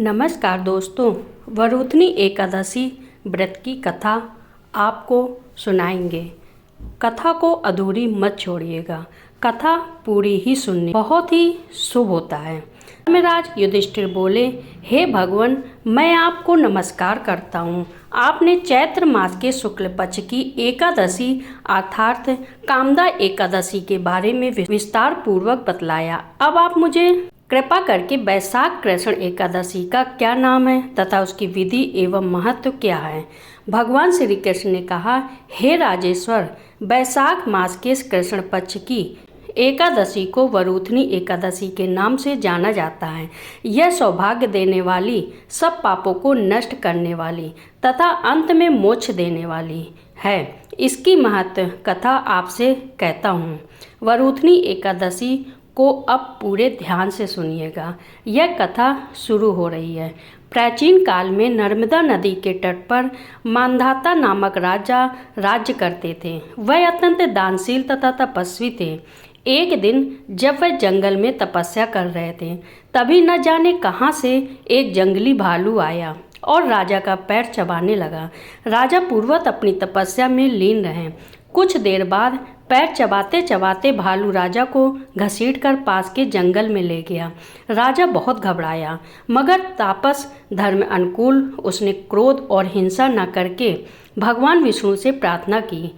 नमस्कार दोस्तों, वरुथनी एकादशी व्रत की कथा आपको सुनाएंगे। कथा को अधूरी मत छोड़िएगा, कथा पूरी ही सुननी बहुत ही शुभ होता है। धर्मराज युधिष्ठिर बोले, हे भगवान, मैं आपको नमस्कार करता हूँ। आपने चैत्र मास के शुक्ल पक्ष की एकादशी अर्थात कामदा एकादशी के बारे में विस्तार पूर्वक बतलाया। अब आप मुझे कृपा करके वैशाख कृष्ण एकादशी का क्या नाम है तथा उसकी विधि एवं महत्व क्या है। भगवान श्री कृष्ण ने कहा, हे राजेश्वर, वैशाख मास के कृष्ण पक्ष की एकादशी को वरुथनी एकादशी के नाम से जाना जाता है। यह सौभाग्य देने वाली, सब पापों को नष्ट करने वाली तथा अंत में मोक्ष देने वाली है। इसकी महत्व कथा आपसे कहता हूँ। वरुथनी एकादशी को अब पूरे ध्यान से सुनिएगा। यह कथा शुरू हो रही है। प्राचीन काल में नर्मदा नदी के तट पर मांधाता नामक राजा राज्य करते थे। वह अत्यंत दानशील तथा तपस्वी थे। एक दिन जब वह जंगल में तपस्या कर रहे थे, तभी न जाने कहाँ से एक जंगली भालू आया और राजा का पैर चबाने लगा। राजा पूर्ववत अपनी तपस्या में लीन रहे। कुछ देर बाद पैर चबाते चबाते भालू राजा को घसीटकर पास के जंगल में ले गया। राजा बहुत घबराया, मगर तापस धर्म अनुकूल उसने क्रोध और हिंसा न करके भगवान विष्णु से प्रार्थना की।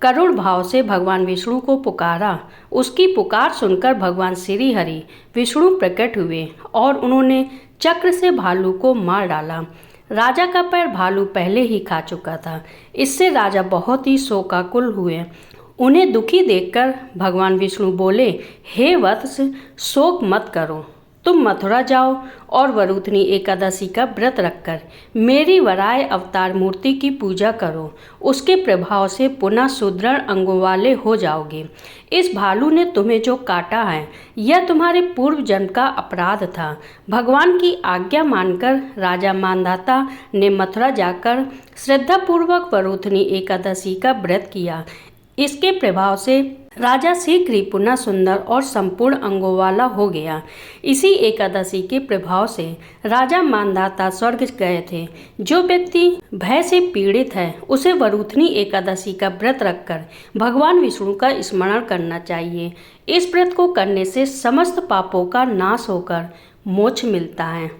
करुण भाव से भगवान विष्णु को पुकारा। उसकी पुकार सुनकर भगवान श्री हरि विष्णु प्रकट हुए और उन्होंने चक्र से भालू को मार डाला। राजा का पैर भालू पहले ही खा चुका था। इससे राजा बहुत ही शोकाकुल हुए। उन्हें दुखी देखकर भगवान विष्णु बोले, हे वत्स, शोक मत करो। तुम मथुरा जाओ और वरुथनी एकादशी का व्रत रखकर मेरी वराय अवतार मूर्ति की पूजा करो। उसके प्रभाव से पुनः सुदृढ़ अंगों वाले हो जाओगे। इस भालू ने तुम्हें जो काटा है, यह तुम्हारे पूर्व जन्म का अपराध था। भगवान की आज्ञा मानकर राजा मांधाता ने मथुरा जाकर श्रद्धापूर्वक वरुथनी एकादशी का व्रत किया। इसके प्रभाव से राजा शीघ्र ही पुनः सुंदर और संपूर्ण अंगों वाला हो गया। इसी एकादशी के प्रभाव से राजा मांधाता स्वर्ग गए थे। जो व्यक्ति भय से पीड़ित है, उसे वरुथनी एकादशी का व्रत रखकर भगवान विष्णु का स्मरण करना चाहिए। इस व्रत को करने से समस्त पापों का नाश होकर मोक्ष मिलता है।